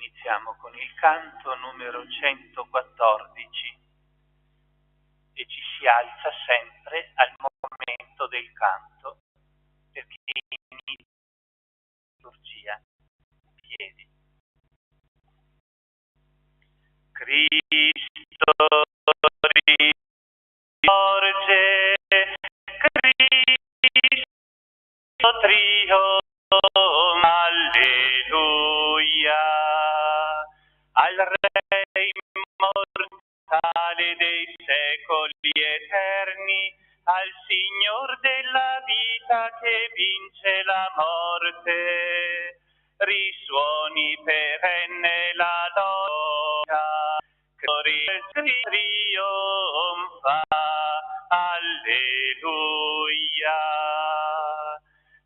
iniziamo con il canto numero 114 e ci si alza sempre al momento del canto perché inizia la liturgia in piedi. Cristo risorge, Cristo trionfa, alleluia, al Re immortale dei secoli eterni, al Signor della vita che vince la morte, risuoni perenne la lotta, trionfa, alleluia,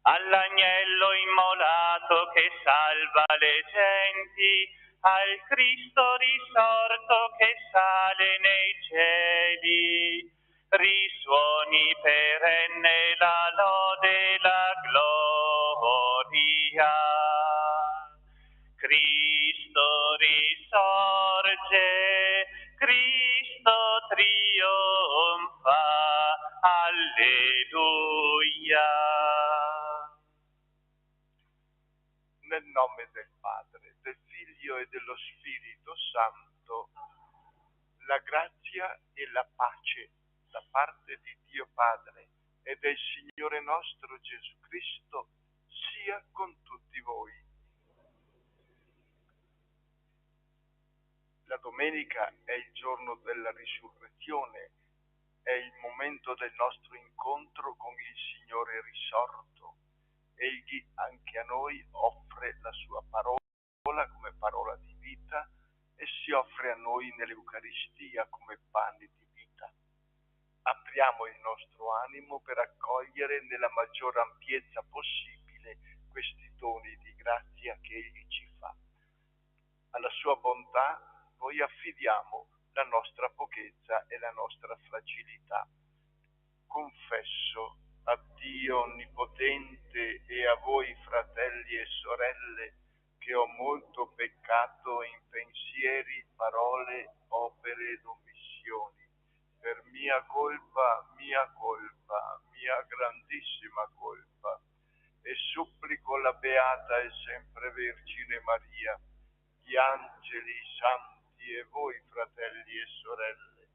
all'agnello immolato che salva le genti, al Cristo risorto che sale nei cieli, risuoni perenne la lode e la gloria. Cristo risorge, Cristo trionfa, alleluia. Nel nome del Padre, del Figlio e dello Spirito Santo, la grazia e la pace da parte di Dio Padre e del Signore nostro Gesù Cristo sia con tutti voi. La domenica è il giorno della risurrezione, è il momento del nostro incontro con il Signore risorto. Egli anche a noi offre la sua parola come parola di vita e si offre a noi nell'Eucaristia come pane di vita. Apriamo il nostro animo per accogliere nella maggior ampiezza possibile questi doni di grazia che Egli ci fa. Alla sua bontà noi affidiamo la nostra pochezza e la nostra fragilità. Confesso a Dio Onnipotente e a voi fratelli e sorelle che ho molto peccato in pensieri, parole, opere ed omissioni, per mia colpa, mia grandissima colpa, e supplico la Beata e sempre Vergine Maria, gli angeli, i santi e voi fratelli e sorelle,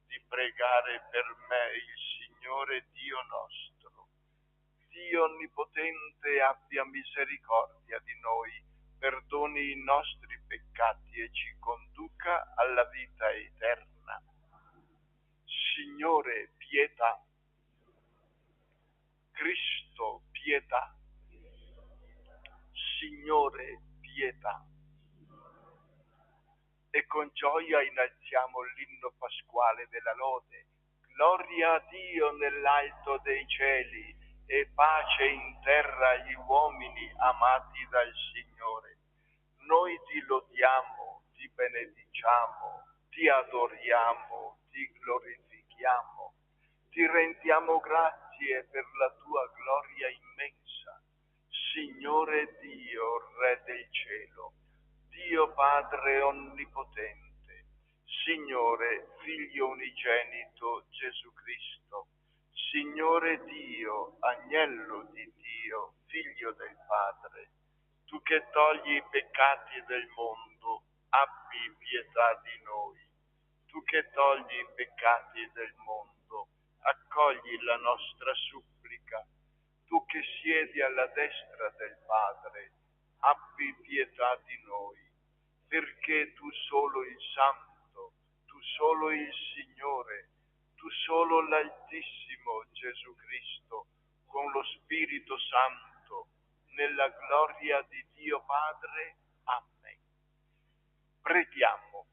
di pregare per me il Signore Dio nostro. Dio Onnipotente abbia misericordia di noi, perdoni i nostri peccati e ci conduca alla vita eterna. Signore, pietà. Cristo, pietà. Signore, pietà. E con gioia innalziamo l'inno pasquale della lode. Gloria a Dio nell'alto dei cieli e pace in terra agli uomini amati dal Signore. Noi ti lodiamo, ti benediciamo, ti adoriamo, ti glorifichiamo, ti rendiamo grazie per la tua gloria immensa. Signore Dio, Re del cielo, Dio Padre Onnipotente, Signore Figlio unigenito Gesù Cristo, Signore Dio, Agnello di Dio, Figlio del Padre, tu che togli i peccati del mondo, abbi pietà di noi. Tu che togli i peccati del mondo, accogli la nostra supplica. Tu che siedi alla destra del Padre, abbi pietà di noi, perché tu solo il Santo, tu solo il Signore, tu solo l'Altissimo Gesù Cristo, con lo Spirito Santo, nella gloria di Dio Padre. Amen. Preghiamo.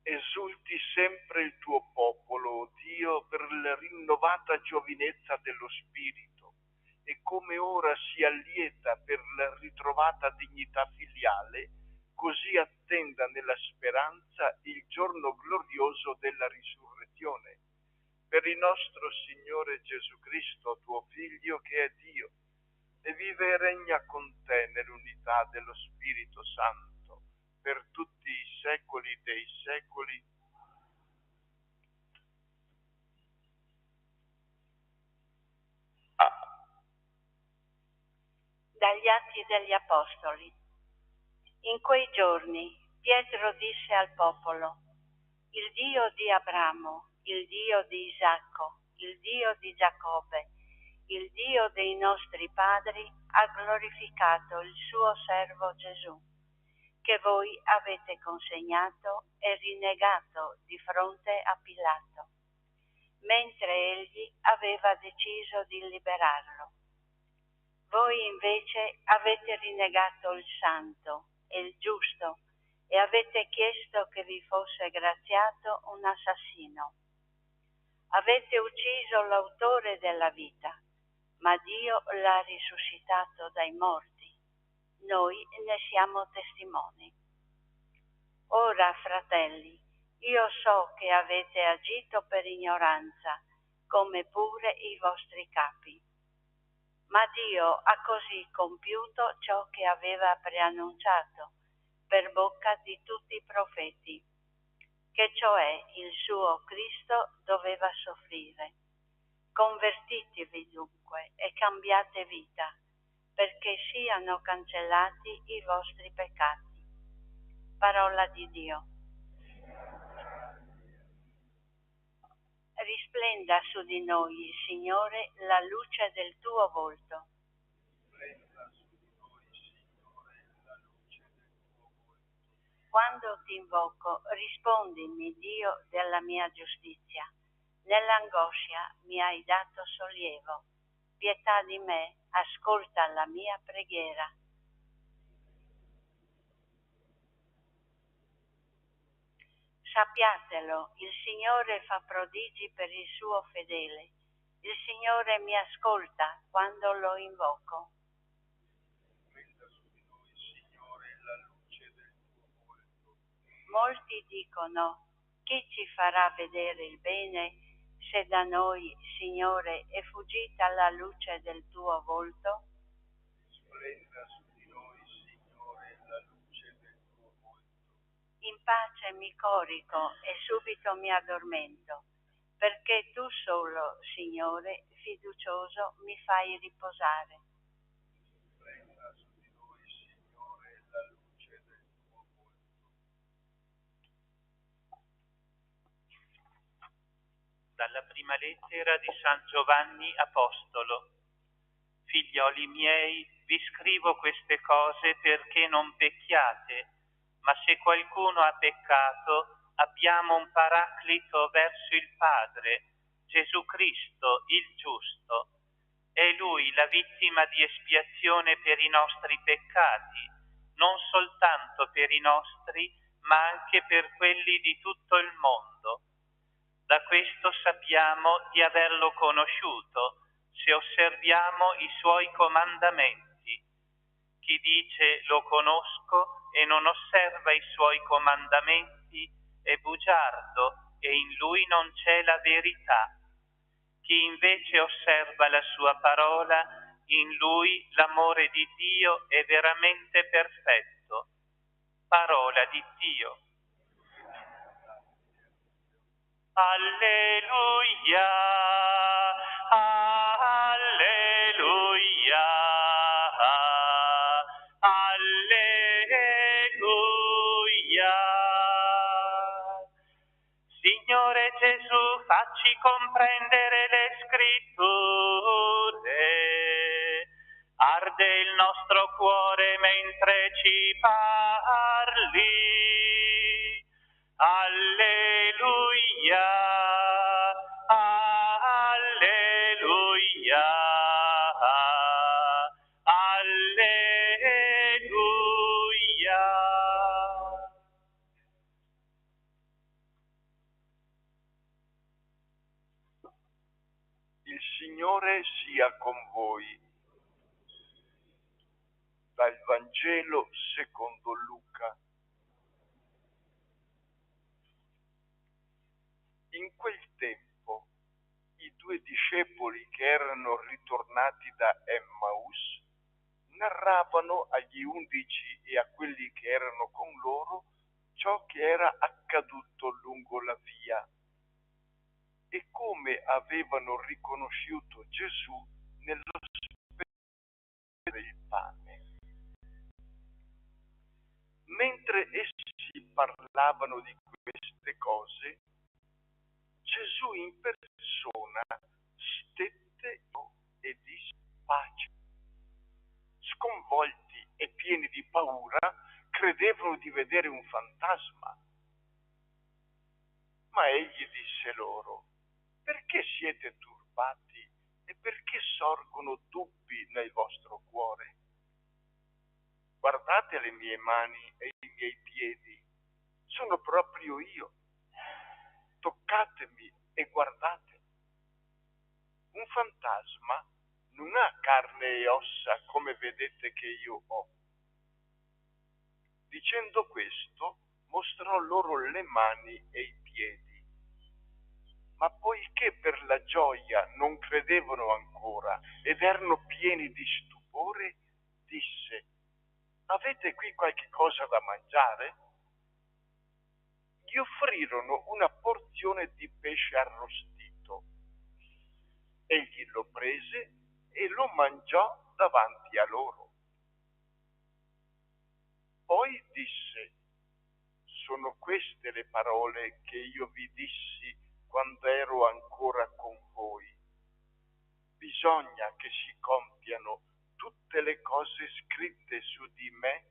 Esulti sempre il tuo popolo, o Dio, per la rinnovata giovinezza dello Spirito, e come ora si allieta per la ritrovata dignità filiale, così attenda nella speranza il giorno glorioso della risurrezione. Per il nostro Signore Gesù Cristo, tuo Figlio, che è Dio, e vive e regna con te nell'unità dello Spirito Santo, per tutti i secoli dei secoli. Dagli Atti degli Apostoli. In quei giorni Pietro disse al popolo: il Dio di Abramo, il Dio di Isacco, il Dio di Giacobbe, il Dio dei nostri padri ha glorificato il suo servo Gesù, che voi avete consegnato e rinnegato di fronte a Pilato, mentre egli aveva deciso di liberarlo. Voi invece avete rinnegato il santo e il giusto e avete chiesto che vi fosse graziato un assassino. Avete ucciso l'autore della vita, ma Dio l'ha risuscitato dai morti. Noi ne siamo testimoni. Ora, fratelli, io so che avete agito per ignoranza, come pure i vostri capi. Ma Dio ha così compiuto ciò che aveva preannunciato per bocca di tutti i profeti, che cioè il suo Cristo doveva soffrire. Convertitevi dunque e cambiate vita, perché siano cancellati i vostri peccati. Parola di Dio. Risplenda su di noi, Signore, la luce del tuo volto. Quando ti invoco, rispondimi, Dio della mia giustizia. Nell'angoscia mi hai dato sollievo. Pietà di me, ascolta la mia preghiera. Sappiatelo, il Signore fa prodigi per il suo fedele. Il Signore mi ascolta quando lo invoco. Molti dicono: chi ci farà vedere il bene se da noi, Signore, è fuggita la luce del tuo volto? Splenda su di noi, Signore, la luce del tuo volto. In pace mi corico e subito mi addormento, perché tu solo, Signore, fiducioso, mi fai riposare. Splenda su di noi, Signore, la luce del tuo volto. Dalla prima lettera di San Giovanni Apostolo. Figlioli miei, vi scrivo queste cose perché non pecchiate, ma se qualcuno ha peccato, abbiamo un paraclito verso il Padre, Gesù Cristo, il giusto. È Lui la vittima di espiazione per i nostri peccati, non soltanto per i nostri, ma anche per quelli di tutto il mondo. Da questo sappiamo di averlo conosciuto, se osserviamo i suoi comandamenti. Chi dice lo conosco e non osserva i suoi comandamenti è bugiardo e in lui non c'è la verità. Chi invece osserva la sua parola, in lui l'amore di Dio è veramente perfetto. Parola di Dio. Alleluia, alleluia, alleluia. Signore Gesù, facci comprendere le scritture. Arde il nostro cuore mentre ci parli. Alleluia, alleluia, alleluia. Il Signore sia con voi. Dal Vangelo secondo Luca. In quel tempo i due discepoli che erano ritornati da Emmaus narravano agli 11 e a quelli che erano con loro ciò che era accaduto lungo la via e come avevano riconosciuto Gesù nello spezzo del pane. Mentre essi parlavano di queste cose, Gesù in persona stette e disse pace. Sconvolti e pieni di paura, credevano di vedere un fantasma. Ma egli disse loro: perché siete turbati e perché sorgono dubbi nel vostro cuore? Guardate le mie mani e i miei piedi, sono proprio io. Toccatemi e guardate. Un fantasma non ha carne e ossa come vedete che io ho. Dicendo questo, mostrò loro le mani e i piedi. Ma poiché per la gioia non credevano ancora ed erano pieni di stupore, disse: avete qui qualche cosa da mangiare? Gli offrirono una porzione di pesce arrostito. Egli lo prese e lo mangiò davanti a loro. Poi disse: sono queste le parole che io vi dissi quando ero ancora con voi. Bisogna che si compiano tutte le cose scritte su di me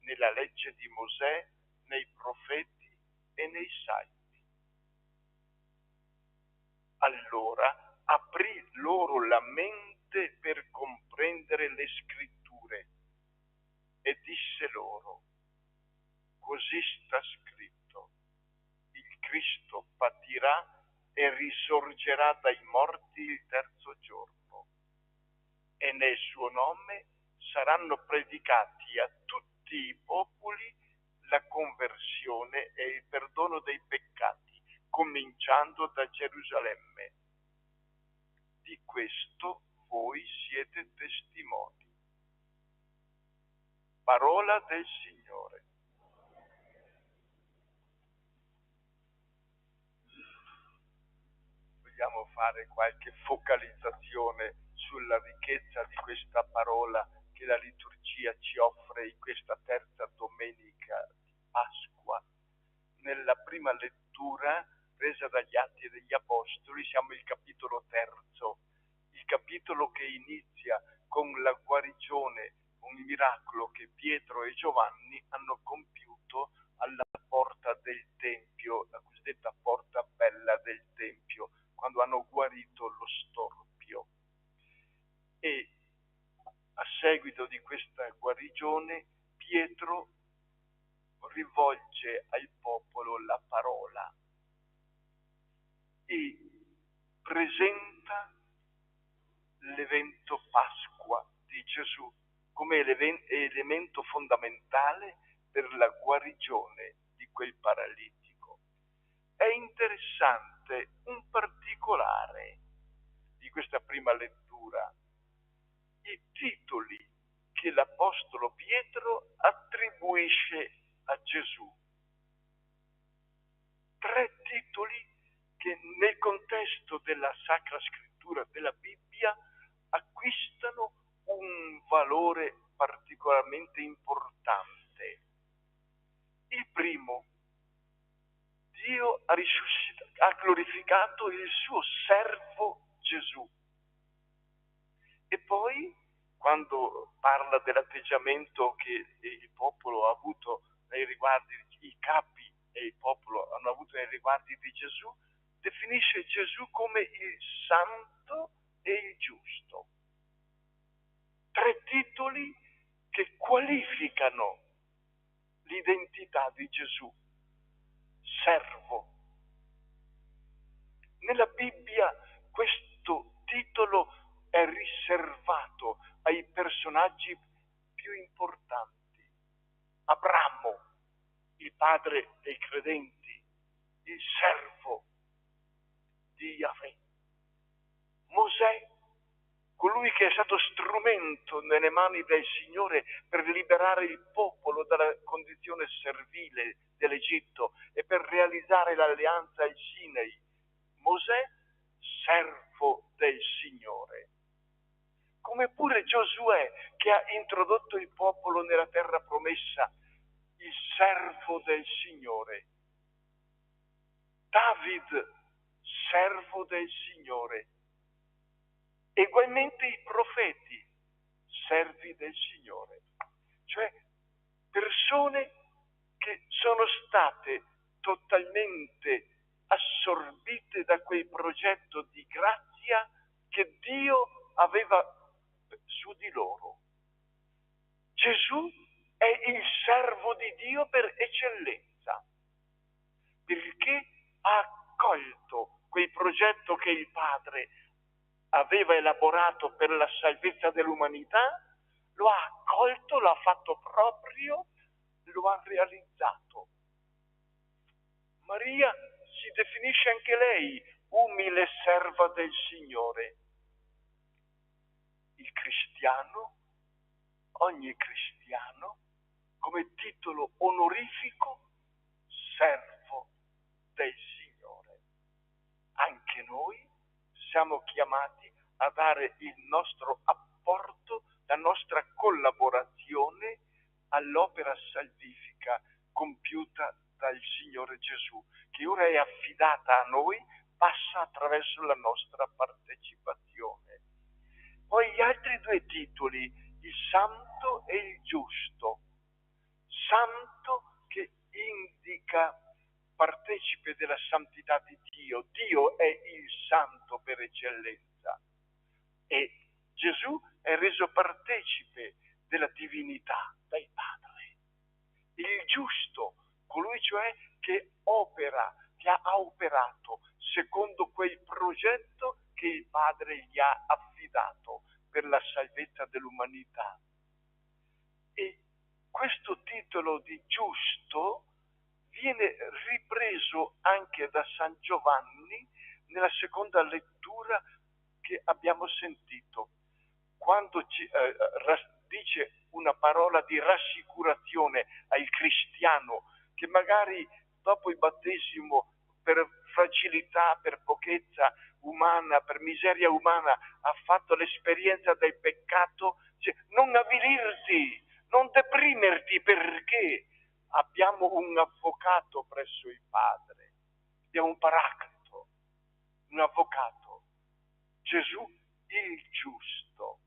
nella legge di Mosè, nei profeti e nei salmi. Allora aprì loro la mente per comprendere le scritture e disse loro: così sta scritto, il Cristo patirà e risorgerà dai morti il terzo giorno, e nel suo nome saranno predicati a tutti i popoli la conversione e il perdono dei peccati, cominciando da Gerusalemme. Di questo voi siete testimoni. Parola del Signore. Vogliamo fare qualche focalizzazione sulla ricchezza di questa parola che la liturgia ci offre in questa terza domenica di Pasqua. Nella prima lettura presa dagli Atti degli Apostoli siamo il capitolo 3, il capitolo che inizia con la guarigione, un miracolo che Pietro e Giovanni hanno compiuto alla porta del Tempio, la cosiddetta porta bella del Tempio, quando hanno guarito lo storpio. E a seguito di questa guarigione Pietro rivolge al popolo la parola e presenta l'evento Pasqua di Gesù come elemento fondamentale per la guarigione di quel paralitico. È interessante un particolare di questa prima lettura: i titoli che l'Apostolo Pietro attribuisce a Gesù. 3 titoli che nel contesto della Sacra Scrittura della Bibbia acquistano un valore particolarmente importante. Il primo: Dio ha glorificato il suo servo Gesù. E poi, quando parla dell'atteggiamento che il popolo ha avuto nei riguardi, i capi e il popolo hanno avuto nei riguardi di Gesù, definisce Gesù come il santo e il giusto. 3 titoli che qualificano l'identità di Gesù: servo. Nella Bibbia questo titolo è riservato ai personaggi più importanti. Abramo, il padre dei credenti, il servo di Yahweh. Mosè, colui che è stato strumento nelle mani del Signore per liberare il popolo dalla condizione servile dell'Egitto e per realizzare l'alleanza al Sinai. Mosè, servo del Signore. Come pure Giosuè, che ha introdotto il popolo nella terra promessa, il servo del Signore. David, servo del Signore. Egualmente i profeti, servi del Signore. Cioè persone che sono state totalmente assorbite da quel progetto di grazia che Dio aveva su di loro. Gesù è il servo di Dio per eccellenza, perché ha accolto quel progetto che il Padre aveva elaborato per la salvezza dell'umanità, lo ha accolto, l'ha fatto proprio, lo ha realizzato. Maria si definisce anche lei umile serva del Signore. Il cristiano, ogni cristiano, come titolo onorifico, servo del Signore. Anche noi siamo chiamati a dare il nostro apporto, la nostra collaborazione all'opera salvifica compiuta dal Signore Gesù, che ora è affidata a noi, passa attraverso la nostra partecipazione. Poi gli altri due titoli, il santo e il giusto. Santo che indica partecipe della santità di Dio. Dio è il santo per eccellenza e Gesù è reso partecipe della divinità dal Padre. Il giusto, colui cioè che opera, che ha operato secondo quel progetto che il Padre gli ha affidato per la salvezza dell'umanità. E questo titolo di giusto viene ripreso anche da San Giovanni nella seconda lettura che abbiamo sentito, quando dice una parola di rassicurazione al cristiano che magari dopo il battesimo per fragilità, per pochezza umana, per miseria umana ha fatto l'esperienza del peccato, cioè, non avvilirti, non deprimerti, perché abbiamo un avvocato presso il Padre, abbiamo un paraclito, un avvocato, Gesù il giusto.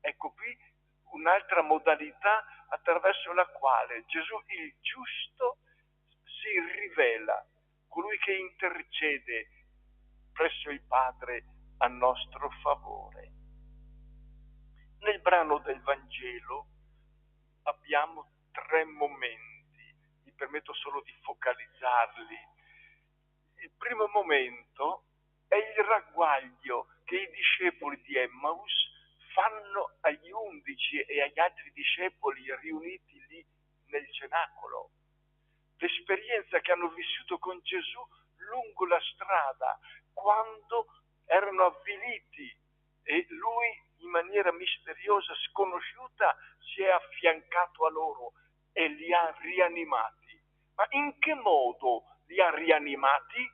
Ecco qui un'altra modalità attraverso la quale Gesù il giusto si rivela, colui che intercede presso il Padre a nostro favore. Nel brano del Vangelo abbiamo tre momenti, mi permetto solo di focalizzarli. Il primo momento è il ragguaglio che i discepoli di Emmaus fanno agli 11 e agli altri discepoli riuniti lì nel cenacolo. L'esperienza che hanno vissuto con Gesù lungo la strada, quando erano avviliti e lui in maniera misteriosa, sconosciuta, si è affiancato a loro e li ha rianimati. Ma in che modo li ha rianimati?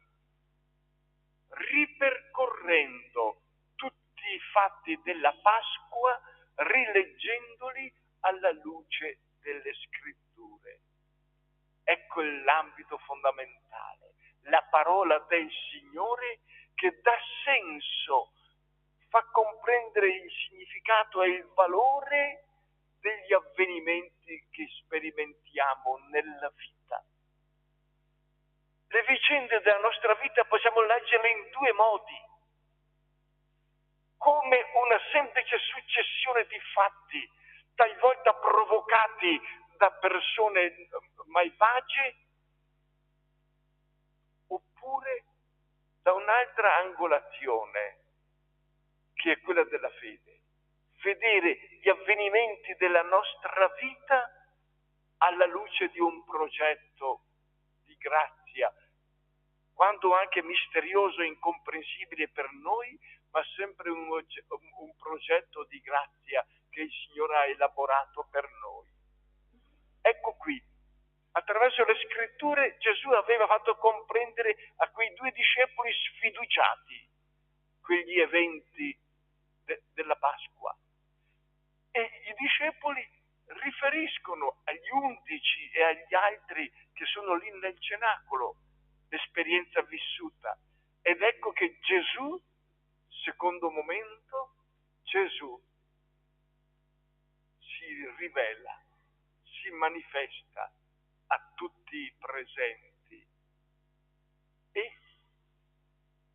Ripercorrendo tutti i fatti della Pasqua, rileggendoli alla luce delle Scritture. Ecco l'ambito fondamentale, la parola del Signore che dà senso, fa comprendere il significato e il valore degli avvenimenti che sperimentiamo nella vita. Le vicende della nostra vita possiamo leggerle in due modi, come una semplice successione di fatti, talvolta provocati da persone malvagie, oppure da un'altra angolazione, che è quella della fede. Vedere gli avvenimenti della nostra vita alla luce di un progetto di grazia, quando anche misterioso e incomprensibile per noi, ma sempre un progetto di grazia che il Signore ha elaborato per noi. Ecco qui, attraverso le scritture Gesù aveva fatto comprendere a quei due discepoli sfiduciati quegli eventi della Pasqua. E i discepoli riferiscono agli 11 e agli altri che sono lì nel cenacolo l'esperienza vissuta. Ed ecco che Gesù, secondo momento, Gesù si rivela, si manifesta a tutti i presenti e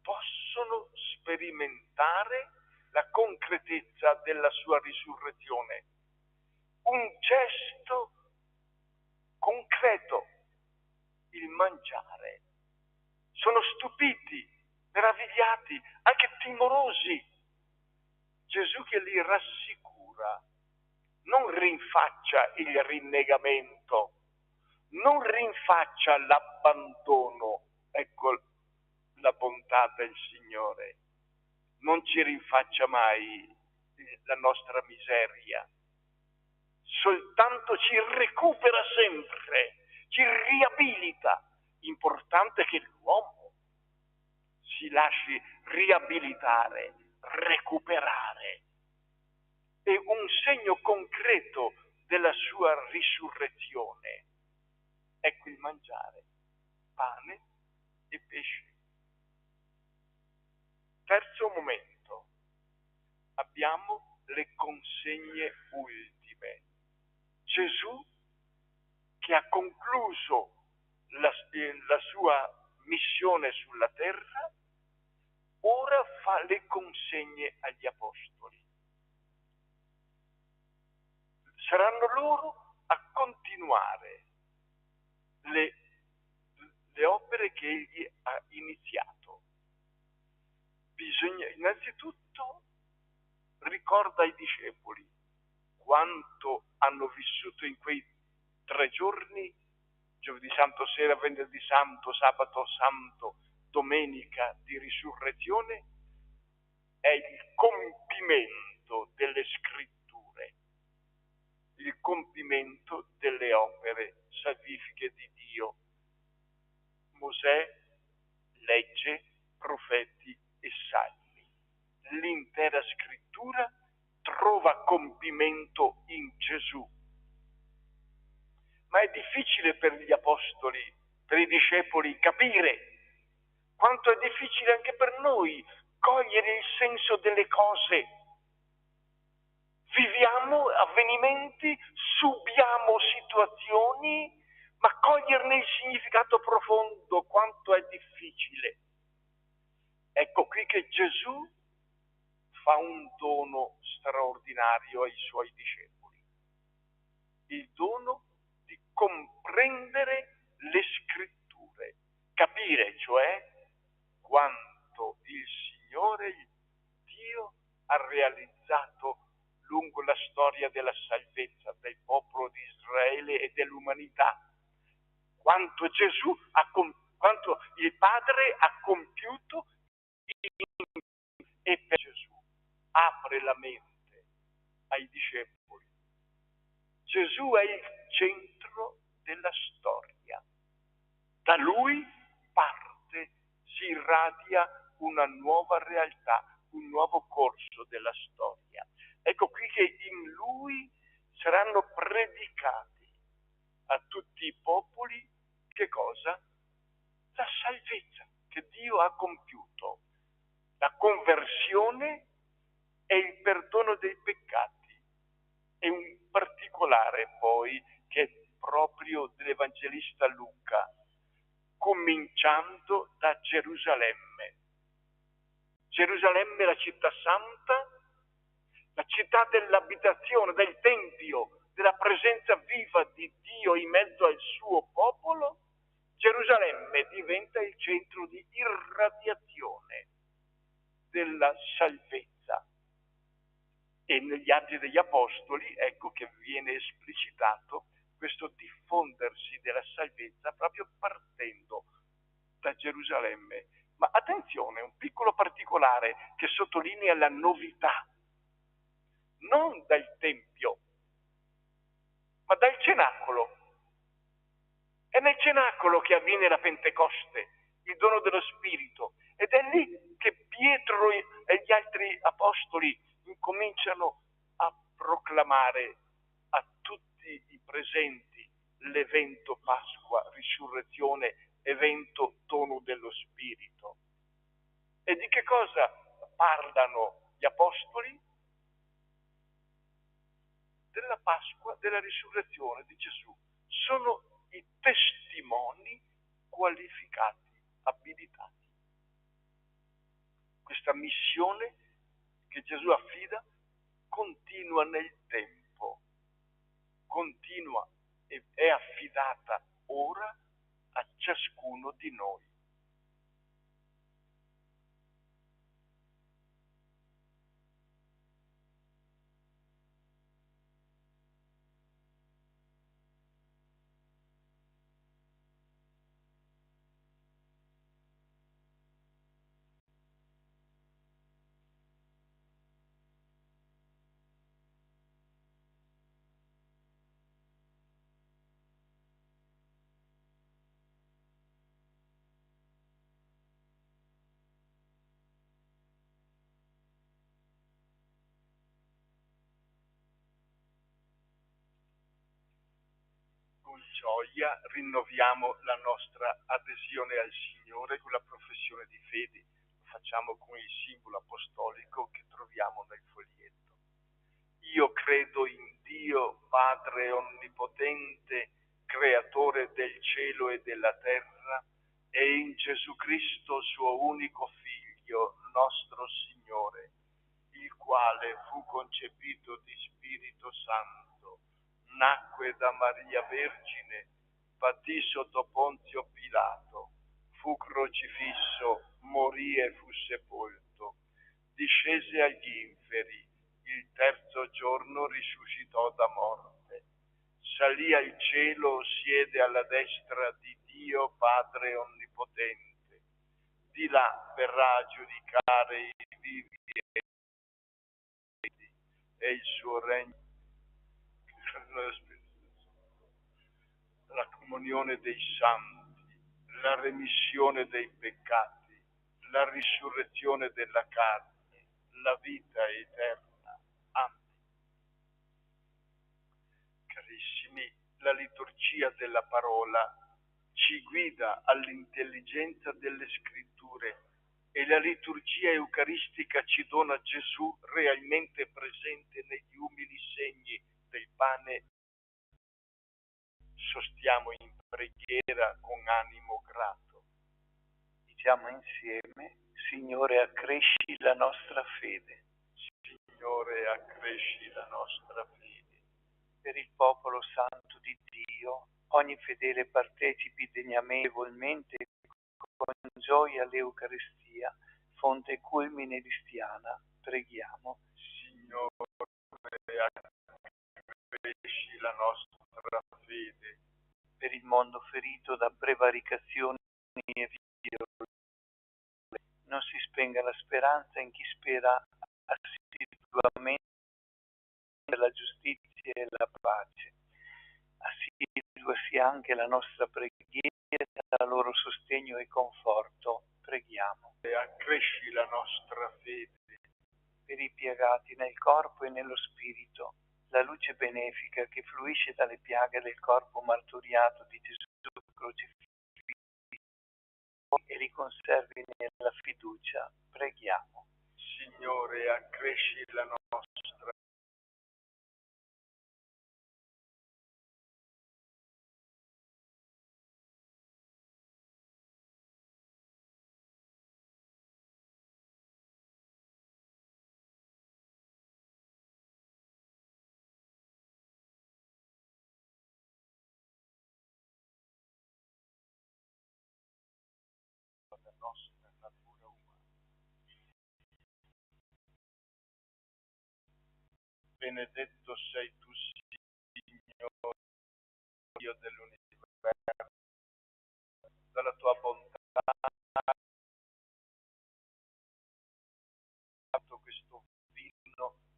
possono sperimentare la concretezza della sua risurrezione. Un gesto concreto, il mangiare. Sono stupiti, meravigliati, anche timorosi. Gesù che li rassicura, non rinfaccia il rinnegamento, non rinfaccia l'abbandono. Ecco la bontà del Signore. Non ci rinfaccia mai la nostra miseria, soltanto ci recupera sempre, ci riabilita. Importante che l'uomo si lasci riabilitare, recuperare. È un segno concreto della sua risurrezione. Ecco il mangiare, pane e pesce. Terzo momento, abbiamo le consegne ultime. Gesù che ha concluso la sua missione sulla terra, ora fa le consegne agli apostoli. Saranno loro a continuare le opere che egli ha iniziato. Bisogna innanzitutto ricorda ai discepoli quanto hanno vissuto in quei 3 giorni, giovedì santo sera, venerdì santo, sabato santo, domenica di risurrezione, è il compimento delle scritture, il compimento delle opere salvifiche di Dio. Mosè, legge, profeti e salmi. L'intera scrittura trova compimento in Gesù. Ma è difficile per gli apostoli, per i discepoli capire quanto è difficile anche per noi cogliere il senso delle cose. Viviamo avvenimenti, subiamo situazioni, ma coglierne il significato profondo quanto è difficile. Ecco qui che Gesù fa un dono straordinario ai suoi discepoli. Il dono di comprendere le scritture, capire cioè quanto il Signore Dio ha realizzato lungo la storia della salvezza del popolo di Israele e dell'umanità, quanto quanto il Padre ha compiuto e per Gesù. Apre la mente ai discepoli. Gesù è il centro della storia. Da lui parte, si irradia una nuova realtà, un nuovo corso della storia. Ecco qui che in lui saranno predicati a tutti i popoli che cosa? La salvezza che Dio ha compiuto, la conversione e il perdono dei peccati. E un particolare poi che è proprio dell'Evangelista Luca, cominciando da Gerusalemme. Gerusalemme è la città santa, la città dell'abitazione, del Tempio, della presenza viva di Dio in mezzo al suo popolo. Gerusalemme diventa il centro di irradiazione della salvezza. E negli Atti degli Apostoli ecco che viene esplicitato questo diffondersi della salvezza proprio partendo da Gerusalemme, Ma attenzione, un piccolo particolare che sottolinea la novità, non dal Tempio, ma dal Cenacolo. È nel Cenacolo che avviene la Pentecoste, il dono dello Spirito, ed è lì che Pietro e gli altri apostoli incominciano a proclamare a tutti i presenti l'evento Pasqua, risurrezione, evento dono dello Spirito. E di che cosa parlano gli apostoli? Della Pasqua, della risurrezione di Gesù. Sono i testimoni qualificati, abilitati. Questa missione che Gesù affida continua nel tempo, continua e è affidata ora a ciascuno di noi. Con gioia rinnoviamo la nostra adesione al Signore con la professione di fede. Lo facciamo con il simbolo apostolico che troviamo nel foglietto. Io credo in Dio, Padre Onnipotente, Creatore del cielo e della terra, e in Gesù Cristo, suo unico Figlio, nostro Signore, il quale fu concepito di Spirito Santo, nacque da Maria Vergine, patì sotto Ponzio Pilato, fu crocifisso, morì e fu sepolto, discese agli inferi, il terzo giorno risuscitò da morte, salì al cielo, siede alla destra di Dio Padre Onnipotente, di là verrà a giudicare i vivi e il suo regno, la comunione dei santi, la remissione dei peccati, la risurrezione della carne, la vita eterna. Amen. Carissimi, la liturgia della parola ci guida all'intelligenza delle scritture e la liturgia eucaristica ci dona Gesù realmente presente negli umili segni del pane. Sostiamo in preghiera con animo grato. Diciamo insieme: Signore, accresci la nostra fede. Signore, accresci la nostra fede. Per il popolo santo di Dio, ogni fedele partecipi degnamente con gioia all'Eucaristia, fonte e culmine cristiana. Preghiamo. Signore, accresci la nostra fede. Per il mondo ferito da prevaricazioni e violenze, non si spenga la speranza in chi spera assiduamente per la giustizia e la pace. Assidua sia anche la nostra preghiera a loro sostegno e conforto. Preghiamo. E accresci la nostra fede. Per i piegati nel corpo e nello spirito, la luce benefica che fluisce dalle piaghe del corpo martoriato di Gesù crocifisso e li conservi nella fiducia. Preghiamo. Signore, accresci la nostra natura umana. Benedetto sei tu, Signore, Dio dell'universo, dalla tua bontà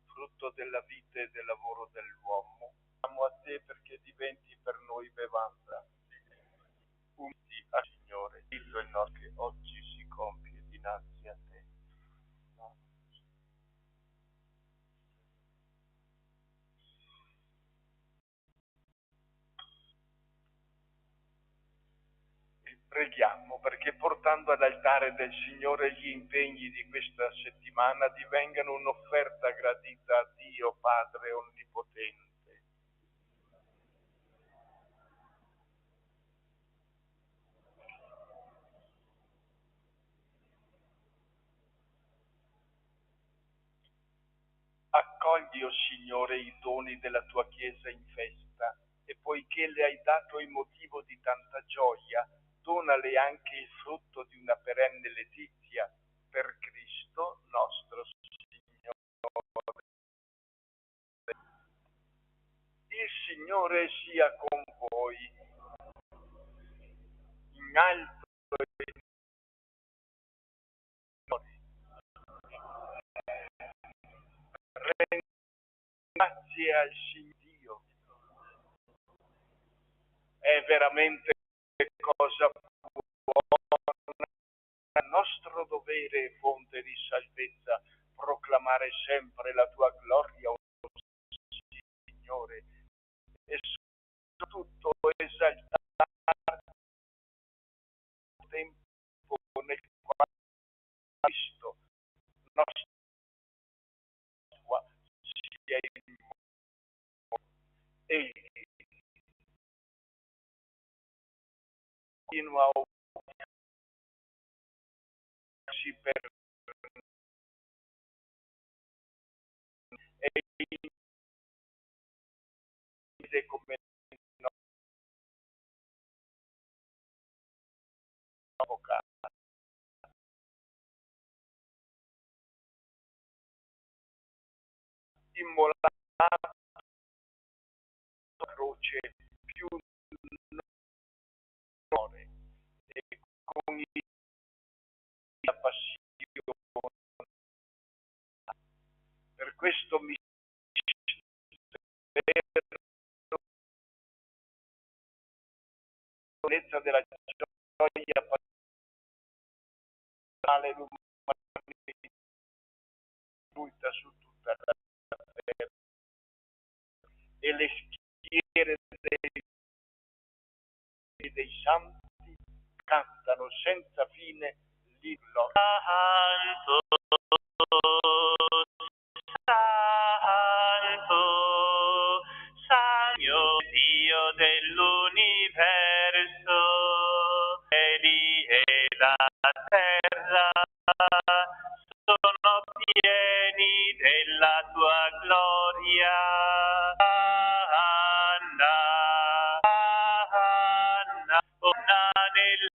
frutto della vita e del lavoro dell'uomo. Siamo a te perché diventi per noi bevanda. Uniti al Signore, dillo il nostro che oggi si compie dinanzi a te. E preghiamo perché portando all'altare del Signore gli impegni di questa settimana divengano un'offerta gradita a Dio Padre Onnipotente. Accogli, o Signore, i doni della tua Chiesa in festa e poiché le hai dato il motivo di tanta gioia, donale anche il frutto di una perenne letizia per Cristo nostro Signore. Il Signore sia con voi. In alto grazie al Dio. È veramente cosa buona, il nostro dovere e fonte di salvezza, proclamare sempre la tua gloria, o Signore, e soprattutto esaltare il tempo nel quale Cristo nostro sia in Egli continua a offrirsi per e come avvocato. Immolato croce più onore e con la passione. Per questo mi spero della gioia pastorale l'umanità su tutta la terra e le schiere dei santi cantano senza fine l'inno. Santo, Santo, Santo Dio dell'universo, cieli e la terra sono pieni della tua gloria. Anna, Anna, Anna nell'alto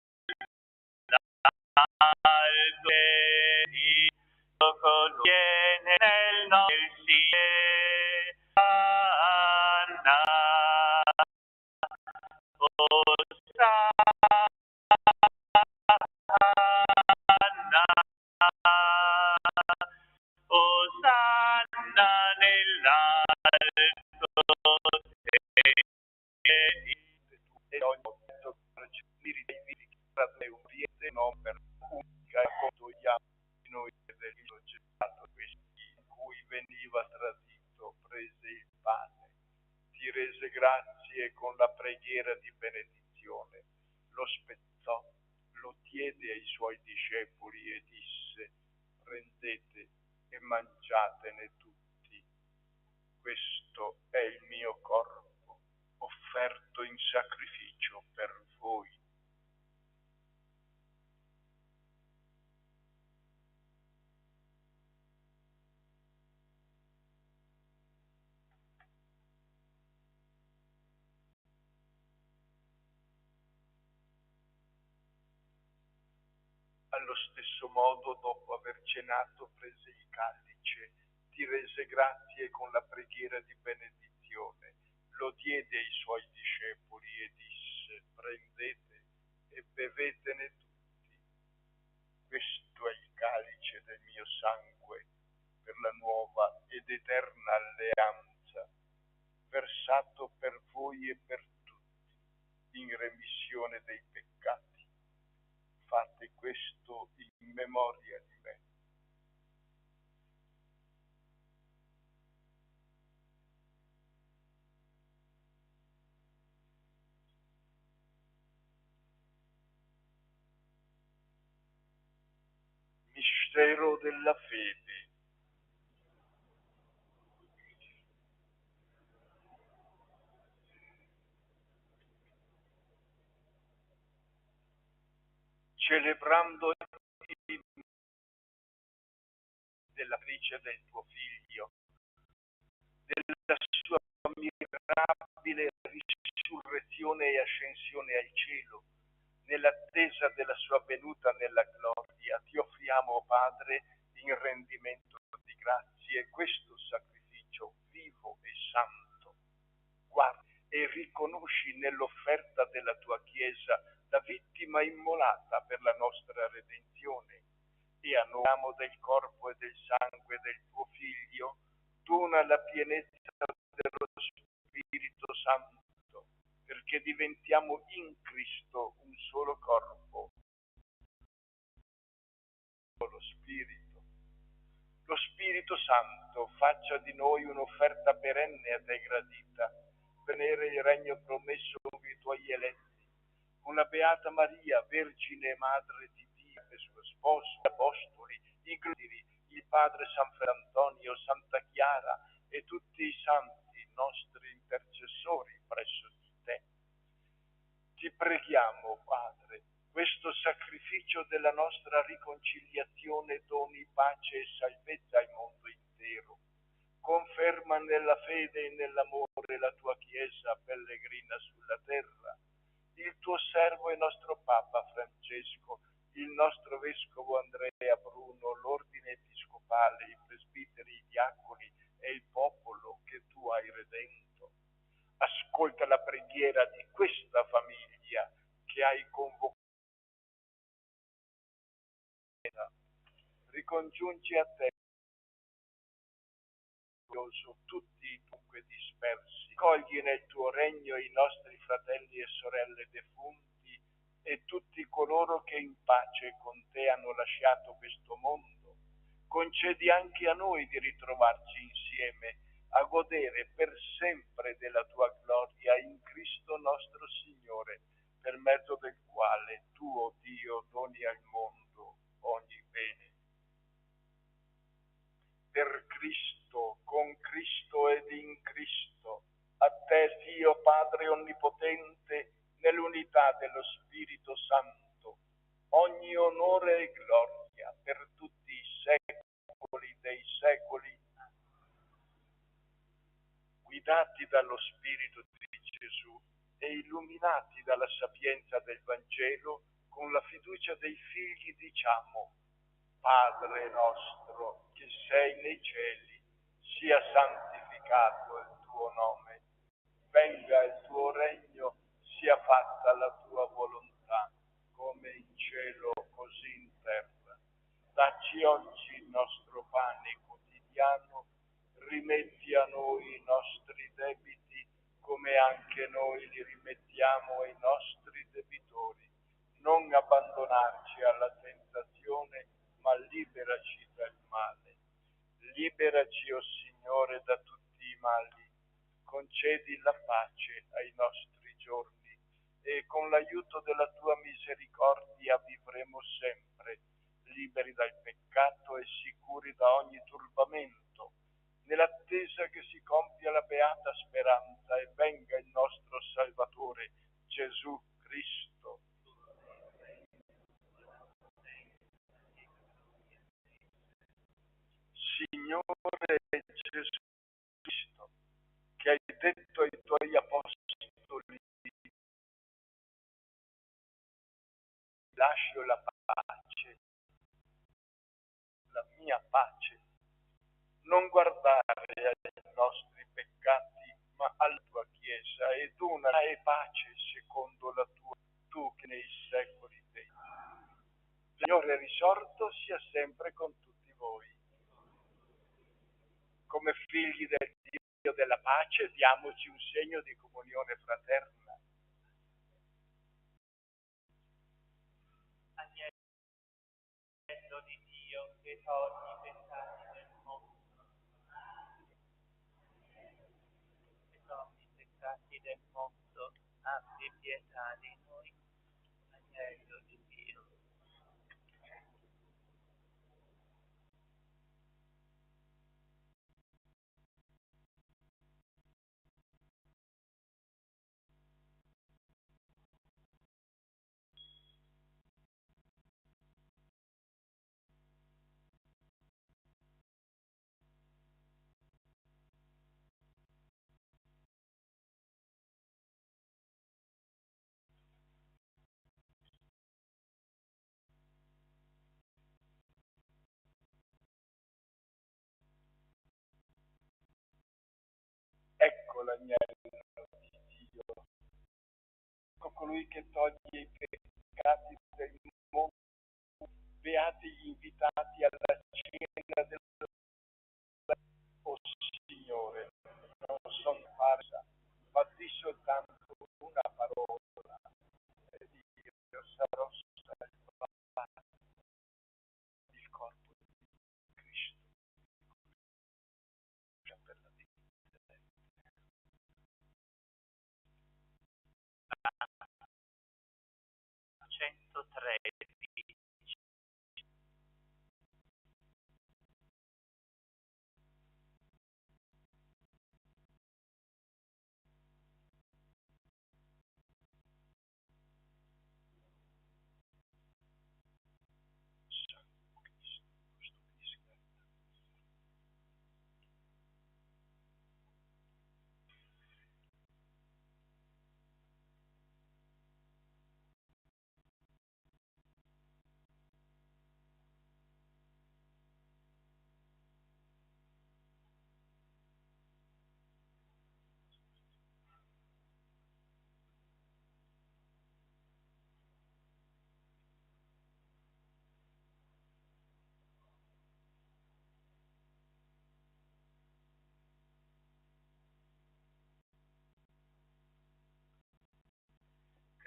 contiene nel nome Anna, Osanna nell'alto e ogni momento un riete non per unica condogliamo di noi del gettato questi in cui veniva tradito, prese il pane, ti rese grazie con la preghiera di benedizione, lo spezzò, lo diede ai suoi discepoli e disse: prendete e mangiatene tutti, questo è il mio corpo offerto in sacrificio per voi. Allo stesso modo, dopo aver cenato, prese il calice, ti rese grazie con la preghiera di benedizione, lo diede ai suoi discepoli e disse: prendete e bevetene tutti. Questo è il calice del mio sangue per la nuova e ed eterna alleanza, versato per voi e per tutti in remissione dei peccati. Fate questo in memoria di me. Mistero della fede. Celebrando della felice del tuo Figlio, della sua mirabile risurrezione e ascensione al cielo, nell'attesa della sua venuta nella gloria, ti offriamo, Padre, in rendimento di grazie, questo sacrificio vivo e santo. Guarda e riconosci nell'offerta della tua Chiesa la vittima immolata per la nostra redenzione, e a nome del corpo e del sangue del tuo Figlio, dona la pienezza dello Spirito Santo, perché diventiamo in Cristo un solo corpo, lo Spirito. Lo Spirito Santo faccia di noi un'offerta perenne a te gradita, per tenere il regno promesso ai tuoi eletti, con la Beata Maria, Vergine e Madre di Dio, e suo sposo, gli Apostoli, i gloriosi, il Padre San Antonio, Santa Chiara e tutti i santi nostri intercessori presso di te. Ti preghiamo, Padre, questo sacrificio della nostra riconciliazione doni pace e salvezza al mondo intero. Conferma nella fede e nell'amore la tua Chiesa pellegrina sulla terra, il tuo servo e nostro Papa Francesco, il nostro Vescovo Andrea Bruno, l'ordine episcopale, i presbiteri, i diaconi e il popolo che tu hai redento. Ascolta la preghiera di questa famiglia che hai convocato. Ricongiungi a te tutti dunque dispersi. Cogli nel tuo regno i nostri fratelli e sorelle defunti e tutti coloro che in pace con te hanno lasciato questo mondo. Concedi anche a noi di ritrovarci insieme a godere per sempre della tua gloria in Cristo nostro Signore, per mezzo del quale tu, o Dio, doni al mondo ogni bene. Per Cristo, con Cristo ed in Cristo, a te Dio Padre Onnipotente, nell'unità dello Spirito Santo, ogni onore e gloria per tutti i secoli dei secoli, guidati dallo Spirito di Gesù e illuminati dalla sapienza del Vangelo, con la fiducia dei figli diciamo: Padre nostro che sei nei cieli, sia santificato il tuo nome, venga il tuo regno, sia fatta la tua volontà, come in cielo così in terra. Dacci oggi il nostro pane quotidiano, rimetti a noi i nostri debiti, come anche noi li rimettiamo ai nostri debitori. Non abbandonarci alla tentazione, ma liberaci dal male. Liberaci, o Signore, da tutti i mali. Concedi la pace ai nostri giorni e con l'aiuto della tua misericordia vivremo sempre, liberi dal peccato e sicuri da ogni turbamento, nell'attesa che si compia la beata speranza e venga il nostro Salvatore, Gesù Cristo. Signore Gesù Cristo, che hai detto ai tuoi apostoli: lascio la pace, la mia pace, non guardare ai nostri peccati, ma alla tua Chiesa, e dona e pace secondo la tua, tu che nei secoli dei. Il Signore risorto sia sempre con tutti voi. come figli del Dio della pace, diamoci un segno di comunione fraterna. Agnello di Dio che togli i peccati del mondo, che togli i peccati del mondo, abbi pietà di noi. Agnello di Dio. Ecco l'agnello di Dio, ecco colui che toglie i peccati del mondo. Beati gli invitati alla cena del Oh Signore, non so farsa, ma di soltanto una parola ed io sarò salvato. Il corpo di Cristo per la vita. 113.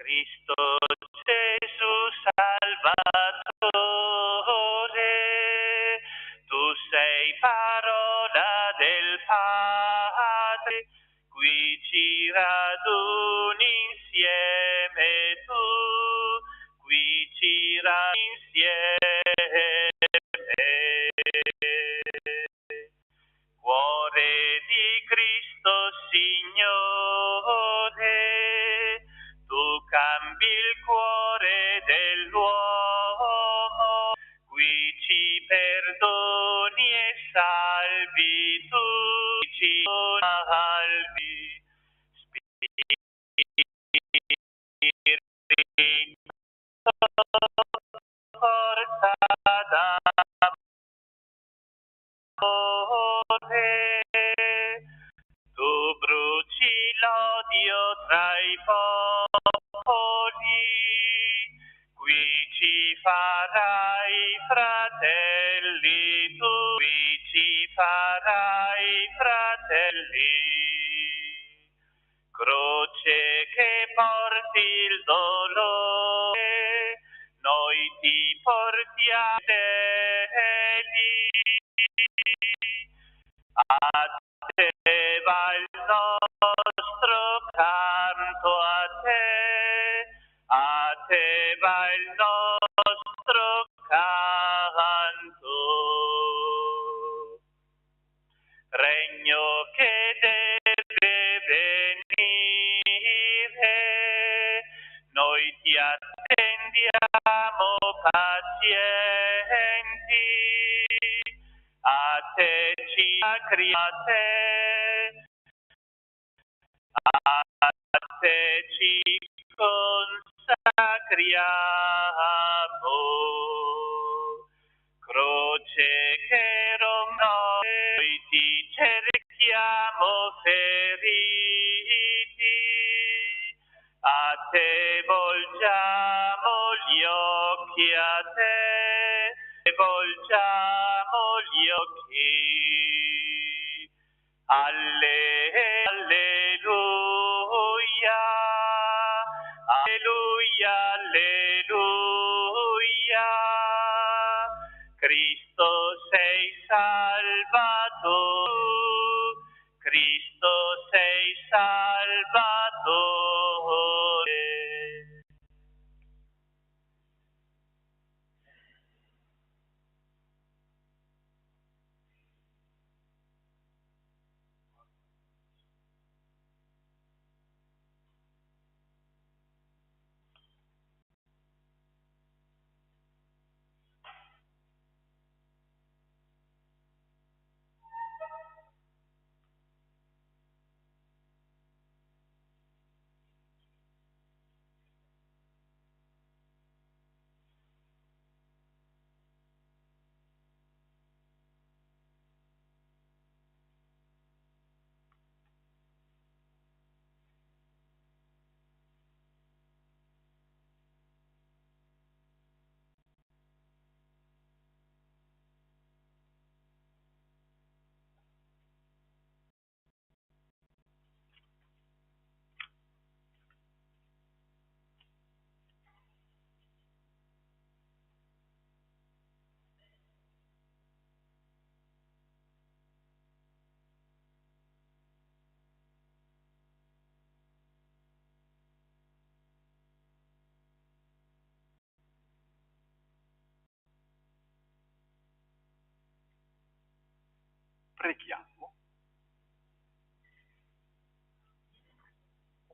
Cristo Gesù Salvatore, tu sei parola del Padre, qui ci raduni insieme tu, qui ci raduni insieme. Cuore di Cristo Signore, tu cambi il cuore dell'uomo, qui ci perdoni e salvi tu, ci salvi. Spirito forza d'amore, tu bruci l'odio tra i popoli, qui ci farai fratelli, tu qui ci farai fratelli. Croce che porti il dolore, noi ti portiamo fedeli. A te va il nostro canto, a te va il nostro canto. Regno che deve venire, noi ti attendiamo pazienti, a te ci acriate, a te ci consacriamo. Croce che noi ti cerchiamo feriti, a te volgiamo gli occhi, a te volgiamo gli occhi. Alleluia, alleluia, alleluia. Cristo sei salvato, Cristo sei salvatore. Preghiamo.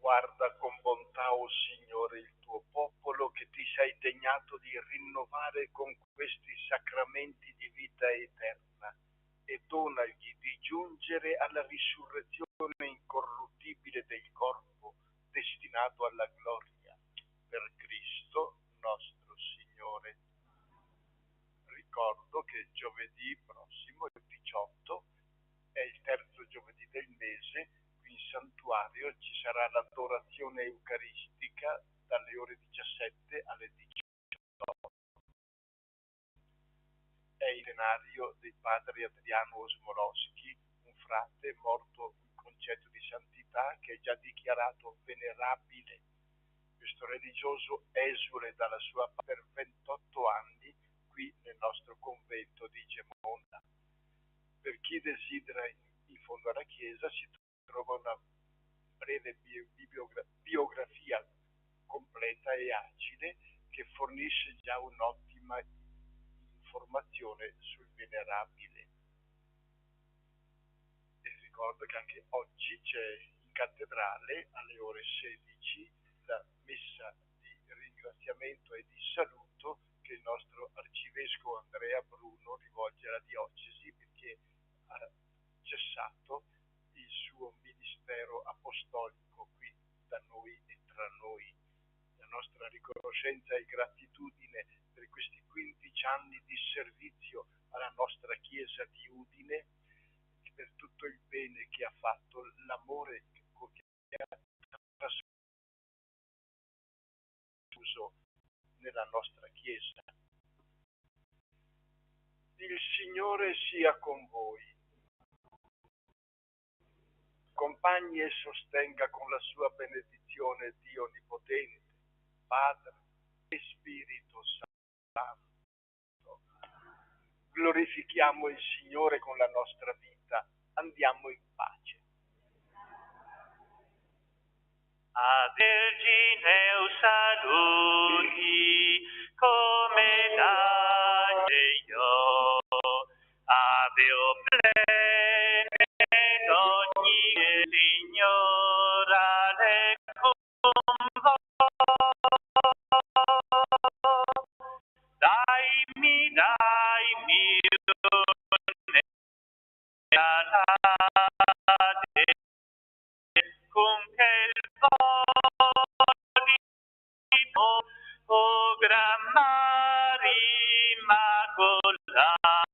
Guarda con bontà, o Signore, il tuo popolo che ti sei degnato di rinnovare con questi sacramenti di vita eterna e donagli di giungere alla risurrezione incorruttibile del corpo destinato alla gloria. Per Cristo nostro Signore. Ricordo che giovedì prossimo, il 18, è il terzo giovedì del mese. Qui in santuario ci sarà l'adorazione eucaristica dalle ore 17 alle 18. È il scenario del padre Adriano Osmolowski, un frate morto in concetto di santità che è già dichiarato venerabile. Questo religioso esule dalla sua per 28 anni qui nel nostro convento di Gemona. Per chi desidera, in fondo alla chiesa si trova una breve biografia completa e agile che fornisce già un'ottima informazione sul venerabile. E ricordo che anche oggi c'è in cattedrale alle ore 16 la messa di ringraziamento e di saluto che il nostro arcivescovo Andrea Bruno rivolge alla diocesi perché ha cessato il suo ministero apostolico qui da noi e tra noi. La nostra riconoscenza e gratitudine per questi 15 anni di servizio alla nostra Chiesa di Udine, per tutto il bene che ha fatto, l'amore che ha trasfuso nella nostra Chiesa. Il Signore sia con voi. Accompagni e sostenga con la sua benedizione Dio Onnipotente, Padre e Spirito Santo. Glorifichiamo il Signore con la nostra vita. Andiamo in pace. A Vergine saluti, come l'angelo, aveo plene d'ogni Signora le convo. Dai-mi un'alade, con che il volito, o Gran Maria Immacolata.